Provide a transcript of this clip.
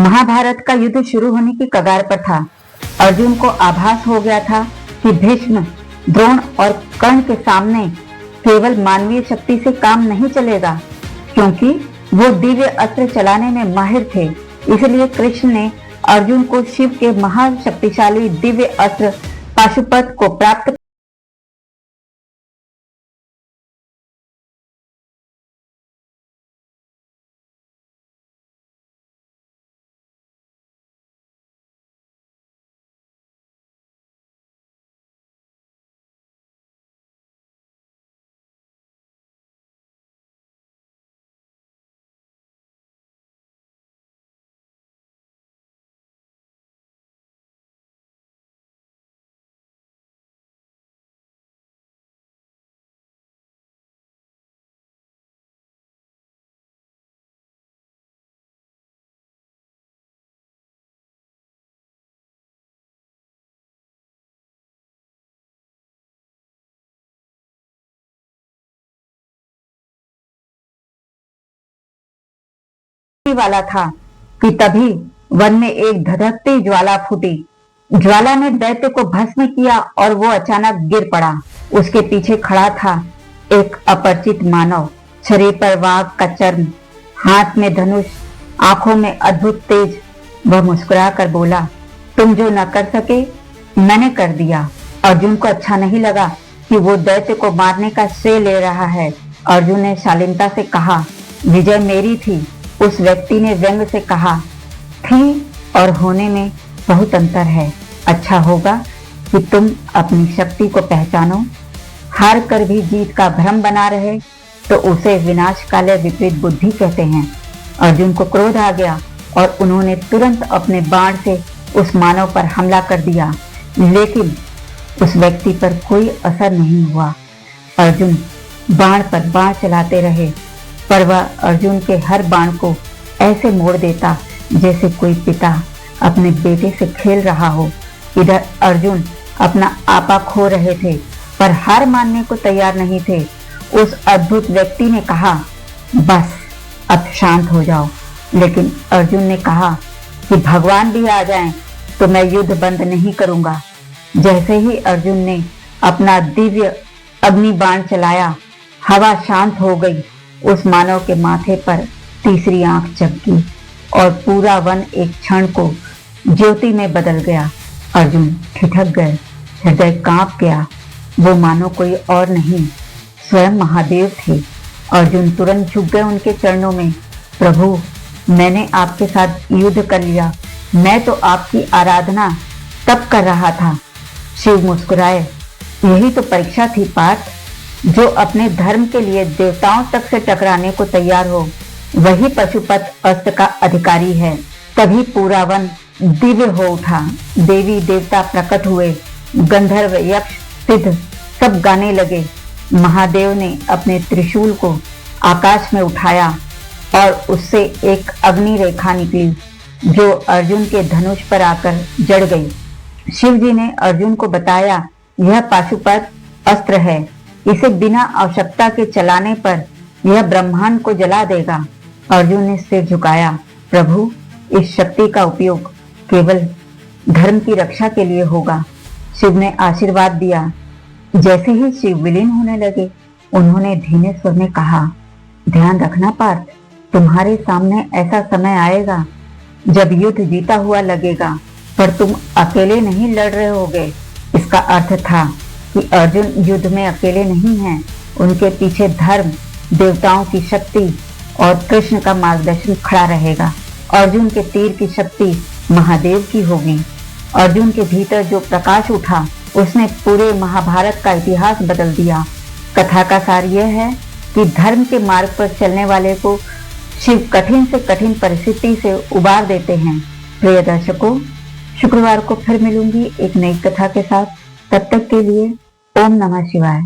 महाभारत का युद्ध शुरू होने की कगार पर था। अर्जुन को आभास हो गया था कि भीष्म, द्रोण और कर्ण के सामने केवल मानवीय शक्ति से काम नहीं चलेगा, क्योंकि वो दिव्य अस्त्र चलाने में माहिर थे। इसलिए कृष्ण ने अर्जुन को शिव के महाशक्तिशाली दिव्य अस्त्र पाशुपत को प्राप्त वाला था कि तभी वन में एक धधकती ज्वाला फूटी। ज्वाला ने दैत्य को भस्म किया और वो अचानक गिर पड़ा। उसके पीछे खड़ा था एक अपरिचित मानव, शरीर पर वाघ का चर्म, हाथ में धनुष, आंखों में अद्भुत तेज। वह मुस्कुरा कर बोला, तुम जो न कर सके मैंने कर दिया। अर्जुन को अच्छा नहीं लगा कि वो दैत्य को मारने का श्रेय ले रहा है। अर्जुन ने शालीनता से कहा, विजय मेरी थी। उस व्यक्ति ने व्यंग से कहा, थी और होने में बहुत अंतर है। अच्छा होगा कि तुम अपनी शक्ति को पहचानो। हार कर भी जीत का भ्रम बना रहे तो उसे विनाशकाले विपरीत बुद्धि कहते हैं। अर्जुन को क्रोध आ गया और उन्होंने तुरंत अपने बाण से उस मानव पर हमला कर दिया, लेकिन उस व्यक्ति पर कोई असर नहीं हुआ। अर्जुन बाण पर बाण चलाते रहे, पर वह अर्जुन के हर बाण को ऐसे मोड़ देता जैसे कोई पिता अपने बेटे से खेल रहा हो। इधर अर्जुन अपना आपा खो रहे थे, पर हार मानने को तैयार नहीं थे। उस अद्भुत व्यक्ति ने कहा, बस अब शांत हो जाओ। लेकिन अर्जुन ने कहा कि भगवान भी आ जाएं तो मैं युद्ध बंद नहीं करूंगा। जैसे ही अर्जुन ने अपना दिव्य अग्नि बाण चलाया, हवा शांत हो गई। उस मानव के माथे पर तीसरी आंख झपकी और पूरा वन एक क्षण को ज्योति में बदल गया। अर्जुन ठिठक गए, हृदय कांप गया। वो मानो कोई और नहीं, स्वयं महादेव थे। अर्जुन तुरंत झुक गए उनके चरणों में। प्रभु, मैंने आपके साथ युद्ध कर लिया। मैं तो आपकी आराधना तब कर रहा था। शिव मुस्कुराए, यही तो परीक्षा थी पार्थ। जो अपने धर्म के लिए देवताओं तक से टकराने को तैयार हो, वही पशुपत अस्त्र का अधिकारी है। तभी पूरा वन दिव्य हो उठा। देवी देवता प्रकट हुए, गंधर्व, यक्ष, सिद्ध सब गाने लगे। महादेव ने अपने त्रिशूल को आकाश में उठाया और उससे एक अग्नि रेखा निकली जो अर्जुन के धनुष पर आकर जड़ गई। शिव जी ने अर्जुन को बताया, यह पाशुपत अस्त्र है। इसे बिना आवश्यकता के चलाने पर यह ब्रह्मांड को जला देगा। अर्जुन ने सिर झुकाया, प्रभु, इस शक्ति का उपयोग केवल धर्म की रक्षा के लिए होगा। शिव ने आशीर्वाद दिया। जैसे ही शिव विलीन होने लगे, उन्होंने धीमे स्वर में कहा, ध्यान रखना पार्थ, तुम्हारे सामने ऐसा समय आएगा जब युद्ध जीता हुआ लगेगा, पर तुम अकेले नहीं लड़ रहे होगे। इसका अर्थ था कि अर्जुन युद्ध में अकेले नहीं हैं। उनके पीछे धर्म, देवताओं की शक्ति और कृष्ण का मार्गदर्शन खड़ा रहेगा। अर्जुन के तीर की शक्ति महादेव की होगी। अर्जुन के भीतर जो प्रकाश उठा, उसने पूरे महाभारत का इतिहास बदल दिया। कथा का सार यह है कि धर्म के मार्ग पर चलने वाले को शिव कठिन से कठिन परिस्थिति से उबार देते हैं। प्रिय दर्शकों, शुक्रवार को फिर मिलूंगी एक नई कथा के साथ। तब तक के लिए ओम नमः शिवाय।